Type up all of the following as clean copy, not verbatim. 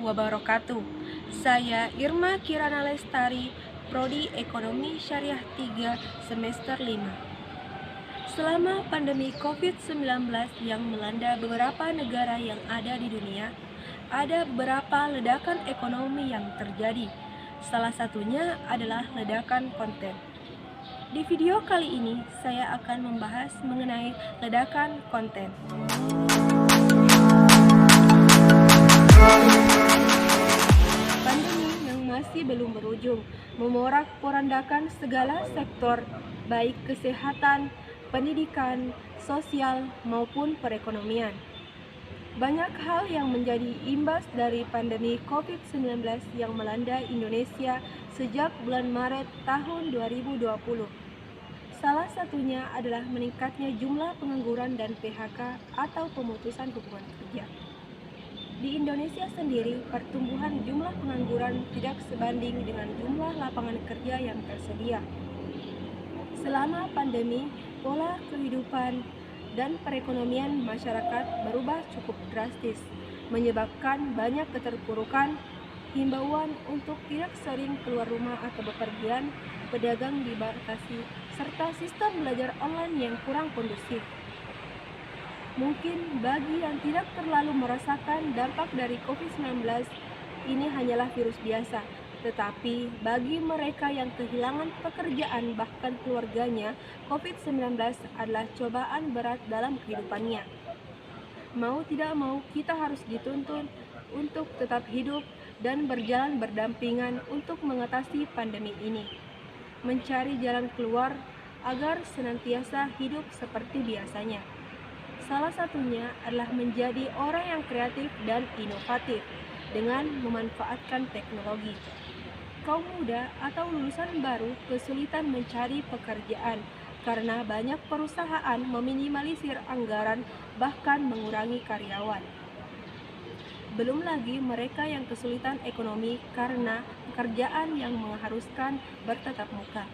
wabarakatuh. Saya Irma Kirana Lestari, Prodi Ekonomi Syariah 3 semester 5. Selama pandemi COVID-19 yang melanda beberapa negara yang ada di dunia, ada beberapa ledakan ekonomi yang terjadi. Salah satunya adalah ledakan konten. Di video kali ini, saya akan membahas mengenai ledakan konten. Pandemi yang masih belum berujung memorak-porandakan segala sektor, baik kesehatan, pendidikan, sosial, maupun perekonomian. Banyak hal yang menjadi imbas dari pandemi COVID-19 yang melanda Indonesia sejak bulan Maret tahun 2020. Salah satunya adalah meningkatnya jumlah pengangguran dan PHK atau pemutusan hubungan kerja. Di Indonesia sendiri, pertumbuhan jumlah pengangguran tidak sebanding dengan jumlah lapangan kerja yang tersedia. Selama pandemi, pola kehidupan dan perekonomian masyarakat berubah cukup drastis, menyebabkan banyak keterpurukan, himbauan untuk tidak sering keluar rumah atau bepergian, pedagang dibatasi, serta sistem belajar online yang kurang kondusif. Mungkin bagi yang tidak terlalu merasakan dampak dari COVID-19, ini hanyalah virus biasa. Tetapi bagi mereka yang kehilangan pekerjaan bahkan keluarganya, COVID-19 adalah cobaan berat dalam kehidupannya. Mau tidak mau, kita harus dituntun untuk tetap hidup dan berjalan berdampingan untuk mengatasi pandemi ini. Mencari jalan keluar agar senantiasa hidup seperti biasanya. Salah satunya adalah menjadi orang yang kreatif dan inovatif dengan memanfaatkan teknologi. Kaum muda atau lulusan baru kesulitan mencari pekerjaan karena banyak perusahaan meminimalisir anggaran bahkan mengurangi karyawan. Belum lagi mereka yang kesulitan ekonomi karena pekerjaan yang mengharuskan bertatap muka.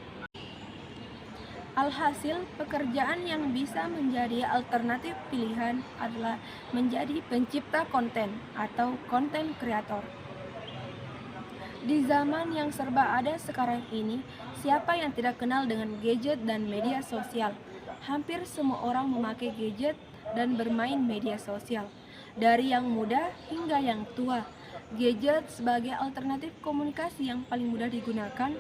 Alhasil, pekerjaan yang bisa menjadi alternatif pilihan adalah menjadi pencipta konten atau konten kreator. Di zaman yang serba ada sekarang ini, siapa yang tidak kenal dengan gadget dan media sosial? Hampir semua orang memakai gadget dan bermain media sosial, dari yang muda hingga yang tua. Gadget sebagai alternatif komunikasi yang paling mudah digunakan,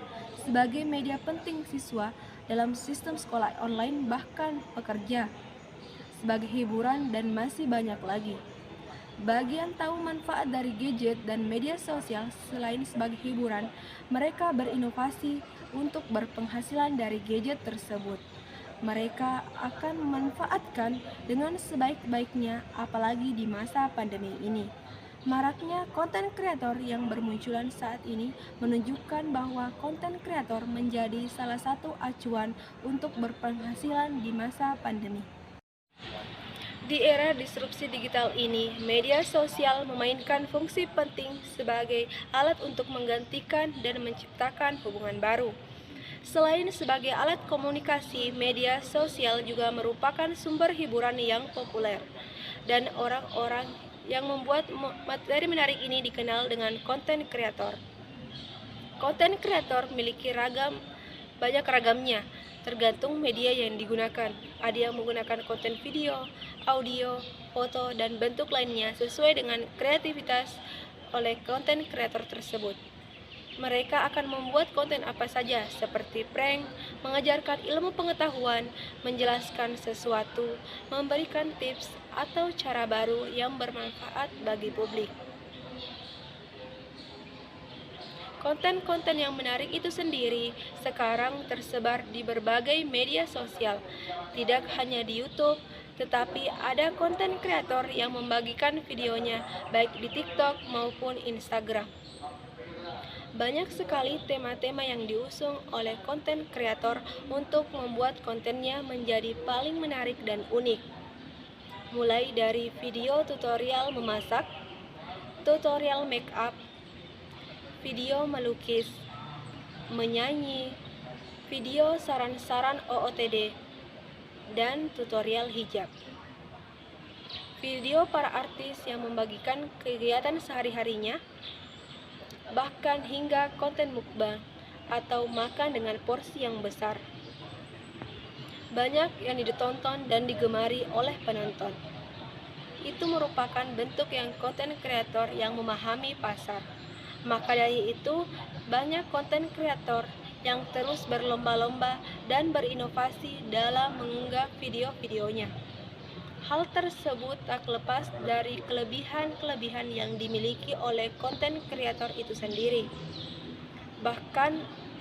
sebagai media penting siswa dalam sistem sekolah online bahkan pekerja, sebagai hiburan dan masih banyak lagi. Bagi yang tahu manfaat dari gadget dan media sosial selain sebagai hiburan, mereka berinovasi untuk berpenghasilan dari gadget tersebut. Mereka akan memanfaatkan dengan sebaik-baiknya apalagi di masa pandemi ini. Maraknya konten kreator yang bermunculan saat ini menunjukkan bahwa konten kreator menjadi salah satu acuan untuk berpenghasilan di masa pandemi. Di era disrupsi digital ini, media sosial memainkan fungsi penting sebagai alat untuk menggantikan dan menciptakan hubungan baru. Selain sebagai alat komunikasi, media sosial juga merupakan sumber hiburan yang populer, dan orang-orang yang membuat materi menarik ini dikenal dengan konten kreator. Konten kreator memiliki banyak ragamnya, tergantung media yang digunakan. Ada yang menggunakan konten video, audio, foto, dan bentuk lainnya sesuai dengan kreativitas oleh konten kreator tersebut. Mereka akan membuat konten apa saja, seperti prank, mengajarkan ilmu pengetahuan, menjelaskan sesuatu, memberikan tips, atau cara baru yang bermanfaat bagi publik. Konten-konten yang menarik itu sendiri sekarang tersebar di berbagai media sosial, tidak hanya di YouTube, tetapi ada konten kreator yang membagikan videonya baik di TikTok maupun Instagram. Banyak sekali tema-tema yang diusung oleh konten kreator untuk membuat kontennya menjadi paling menarik dan unik. Mulai dari video tutorial memasak, tutorial make up, video melukis, menyanyi, video saran-saran OOTD, dan tutorial hijab. video para artis yang membagikan kegiatan sehari-harinya, bahkan hingga konten mukbang atau makan dengan porsi yang besar. Banyak yang ditonton dan digemari oleh penonton. Itu merupakan bentuk yang konten kreator yang memahami pasar. Maka dari itu, banyak konten kreator yang terus berlomba-lomba dan berinovasi dalam mengunggah video-videonya. Hal tersebut tak lepas dari kelebihan-kelebihan yang dimiliki oleh konten kreator itu sendiri. Bahkan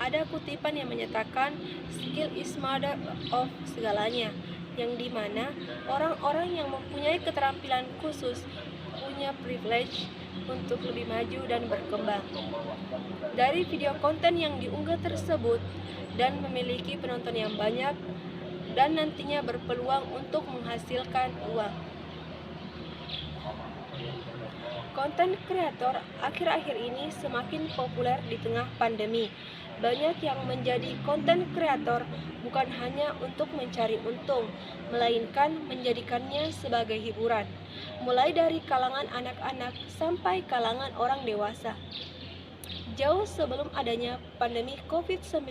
ada kutipan yang menyatakan skill is mother of segalanya, yang dimana orang-orang yang mempunyai keterampilan khusus punya privilege untuk lebih maju dan berkembang. Dari video konten yang diunggah tersebut dan memiliki penonton yang banyak dan nantinya berpeluang untuk menghasilkan uang. Konten kreator akhir-akhir ini semakin populer di tengah pandemi. Banyak yang menjadi konten kreator bukan hanya untuk mencari untung, melainkan menjadikannya sebagai hiburan, mulai dari kalangan anak-anak sampai kalangan orang dewasa. Jauh sebelum adanya pandemi COVID-19,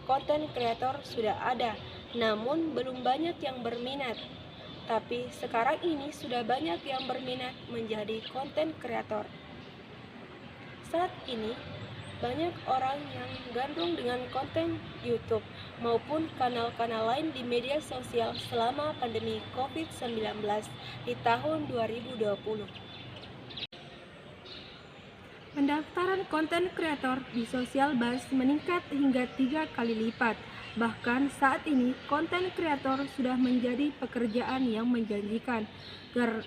konten kreator sudah ada, namun belum banyak yang berminat. Tapi sekarang ini sudah banyak yang berminat menjadi konten kreator. Saat ini, banyak orang yang gandrung dengan konten YouTube maupun kanal-kanal lain di media sosial selama pandemi COVID-19 di tahun 2020. Pendaftaran konten kreator di Social Buzz meningkat hingga 3 kali lipat. Bahkan saat ini konten kreator sudah menjadi pekerjaan yang menjanjikan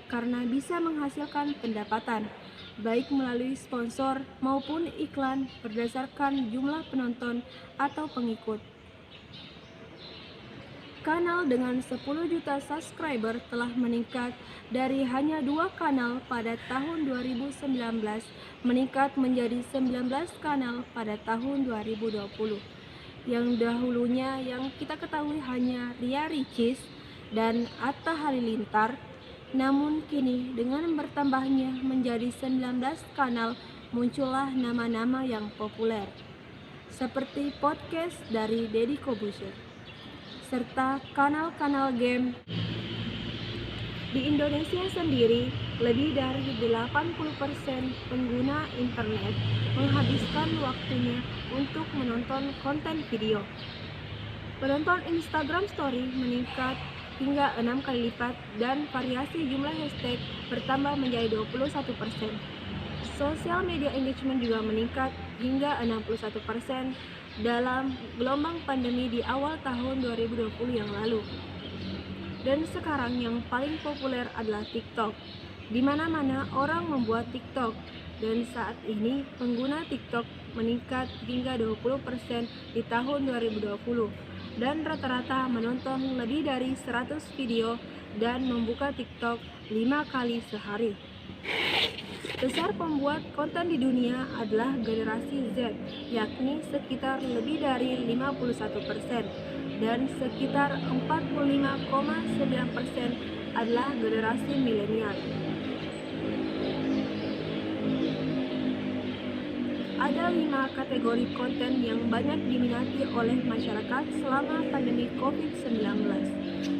karena bisa menghasilkan pendapatan, baik melalui sponsor maupun iklan berdasarkan jumlah penonton atau pengikut. Kanal dengan 10 juta subscriber telah meningkat dari hanya 2 kanal pada tahun 2019 meningkat menjadi 19 kanal pada tahun 2020. Yang dahulunya yang kita ketahui hanya Ria Ricis dan Atta Halilintar, namun kini dengan bertambahnya menjadi 19 kanal muncullah nama-nama yang populer seperti podcast dari Deddy Corbuzier serta kanal-kanal game. Di Indonesia sendiri, lebih dari 80% pengguna internet menghabiskan waktunya untuk menonton konten video. Penonton Instagram Story meningkat hingga 6 kali lipat dan variasi jumlah hashtag bertambah menjadi 21%. Social media engagement juga meningkat hingga 61% dalam gelombang pandemi di awal tahun 2020 yang lalu. Dan sekarang yang paling populer adalah TikTok. Di mana-mana orang membuat TikTok, dan saat ini pengguna TikTok meningkat hingga 20% di tahun 2020 dan rata-rata menonton lebih dari 100 video dan membuka TikTok 5 kali sehari. Besar pembuat konten di dunia adalah generasi Z, yakni sekitar lebih dari 51%, dan sekitar 45,9% adalah generasi milenial. Ada 5 kategori konten yang banyak diminati oleh masyarakat selama pandemi COVID-19.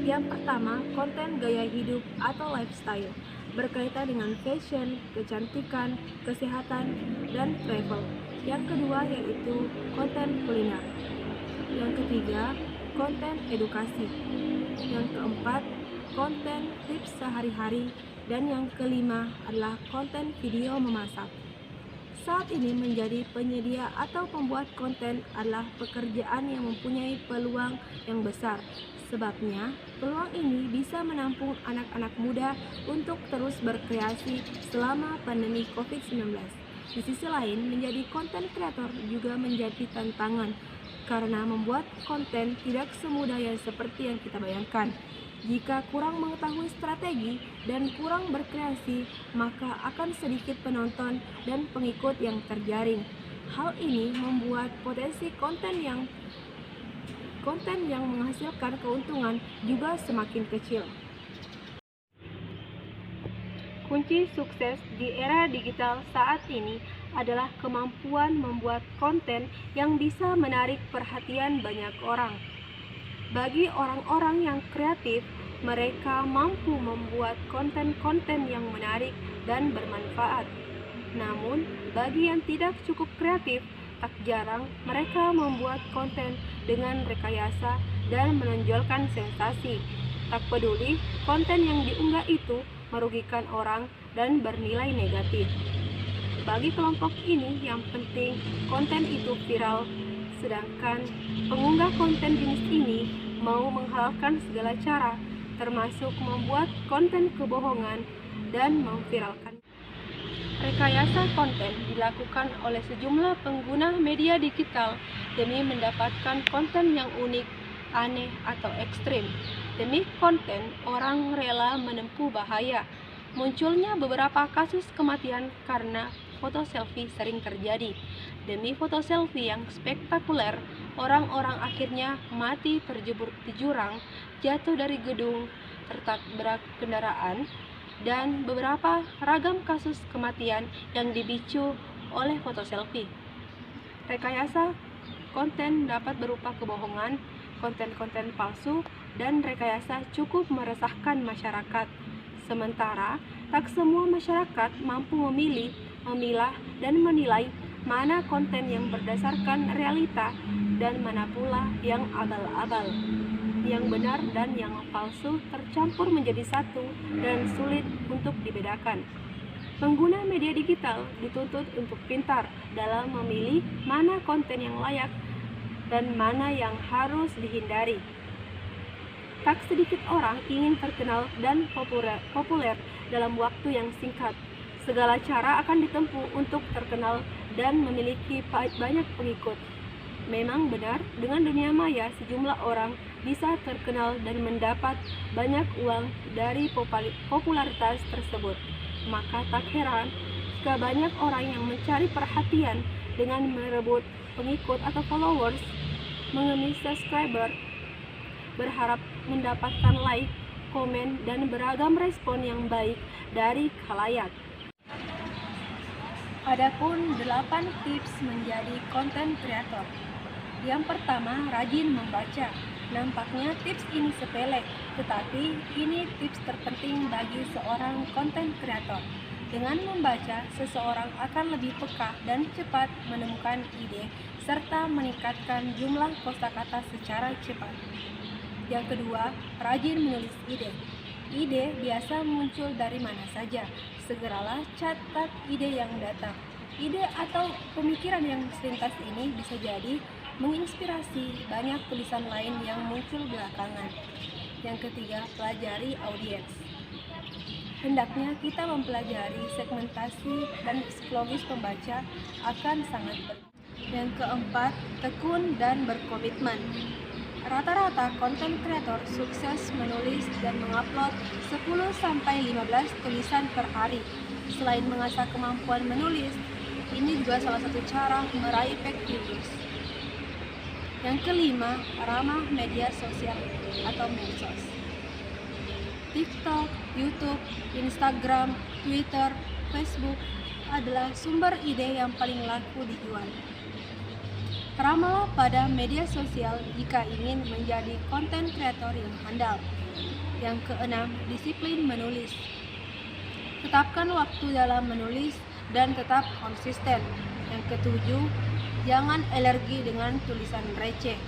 Yang pertama, konten gaya hidup atau lifestyle, berkaitan dengan fashion, kecantikan, kesehatan, dan travel. Yang kedua yaitu konten kuliner. Yang ketiga, konten edukasi. Yang keempat, konten tips sehari-hari. Dan yang kelima adalah konten video memasak. Saat ini menjadi penyedia atau pembuat konten adalah pekerjaan yang mempunyai peluang yang besar. Sebabnya, peluang ini bisa menampung anak-anak muda untuk terus berkreasi selama pandemi COVID-19. Di sisi lain, menjadi konten kreator juga menjadi tantangan karena membuat konten tidak semudah yang seperti yang kita bayangkan. Jika kurang mengetahui strategi dan kurang berkreasi, maka akan sedikit penonton dan pengikut yang terjaring. Hal ini membuat potensi konten yang menghasilkan keuntungan juga semakin kecil. Kunci sukses di era digital saat ini adalah kemampuan membuat konten yang bisa menarik perhatian banyak orang. Bagi orang-orang yang kreatif, mereka mampu membuat konten-konten yang menarik dan bermanfaat. Namun, bagi yang tidak cukup kreatif, tak jarang mereka membuat konten dengan rekayasa dan menonjolkan sensasi. Tak peduli konten yang diunggah itu merugikan orang dan bernilai negatif. Bagi kelompok ini yang penting konten itu viral, sedangkan pengunggah konten jenis ini mau menghalalkan segala cara, termasuk membuat konten kebohongan dan memviralkan. Rekayasa konten dilakukan oleh sejumlah pengguna media digital demi mendapatkan konten yang unik, aneh, atau ekstrim. Demi konten, orang rela menempuh bahaya. Munculnya beberapa kasus kematian karena foto selfie sering terjadi. Demi foto selfie yang spektakuler, orang-orang akhirnya mati terjebur di jurang, jatuh dari gedung, tertabrak kendaraan, dan beberapa ragam kasus kematian yang dipicu oleh foto selfie. Rekayasa konten dapat berupa kebohongan, konten-konten palsu, dan rekayasa cukup meresahkan masyarakat. Sementara, tak semua masyarakat mampu memilih, memilah, dan menilai mana konten yang berdasarkan realita dan mana pula yang abal-abal. Yang benar dan yang palsu tercampur menjadi satu dan sulit untuk dibedakan. Pengguna media digital dituntut untuk pintar dalam memilih mana konten yang layak dan mana yang harus dihindari. Tak sedikit orang ingin terkenal dan populer dalam waktu yang singkat. Segala cara akan ditempuh untuk terkenal dan memiliki banyak pengikut. Memang benar, dengan dunia maya sejumlah orang bisa terkenal dan mendapat banyak uang dari popularitas tersebut. Maka tak heran jika banyak orang yang mencari perhatian dengan merebut pengikut atau followers, mengemis subscriber, berharap mendapatkan like, komen, dan beragam respon yang baik dari khalayak. Adapun 8 tips menjadi konten kreator. Yang pertama, rajin membaca. Nampaknya tips ini sepele, tetapi ini tips terpenting bagi seorang konten kreator. Dengan membaca, seseorang akan lebih peka dan cepat menemukan ide serta meningkatkan jumlah kosakata secara cepat. Yang kedua, rajin menulis ide. Ide biasa muncul dari mana saja. Segeralah catat ide yang datang. Ide atau pemikiran yang selintas ini bisa jadi menginspirasi banyak tulisan lain yang muncul belakangan. Yang ketiga, pelajari audiens. Hendaknya kita mempelajari segmentasi dan psikologis pembaca akan sangat penting. Yang keempat, tekun dan berkomitmen. Rata-rata konten kreator sukses menulis dan mengupload 10-15 tulisan per hari. Selain mengasah kemampuan menulis, ini juga salah satu cara meraih paid views. Yang kelima, ramah media sosial atau medsos. TikTok, YouTube, Instagram, Twitter, Facebook adalah sumber ide yang paling laku dijual. Ramalah pada media sosial jika ingin menjadi konten kreator yang handal. Yang keenam, disiplin menulis. Tetapkan waktu dalam menulis dan tetap konsisten. Yang ketujuh, jangan alergi dengan tulisan receh.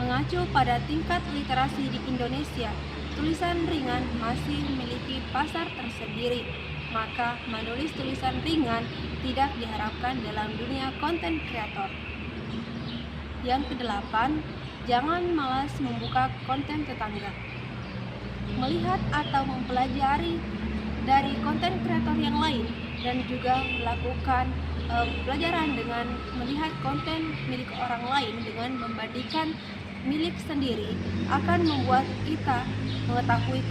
Mengacu pada tingkat literasi di Indonesia, tulisan ringan masih memiliki pasar tersendiri. Maka menulis tulisan ringan tidak diharapkan dalam dunia konten kreator. Yang kedelapan, jangan malas membuka konten tetangga. Melihat atau mempelajari dari konten kreator yang lain dan juga melakukan pelajaran dengan melihat konten milik orang lain dengan membandingkan milik sendiri akan membuat kita mengetahui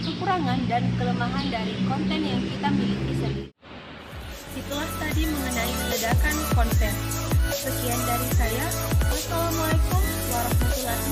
kekurangan dan kelemahan dari konten yang kita miliki sendiri. Itulah tadi mengenai ledakan konten. Sekian dari saya. Wassalamualaikum warahmatullahi wabarakatuh.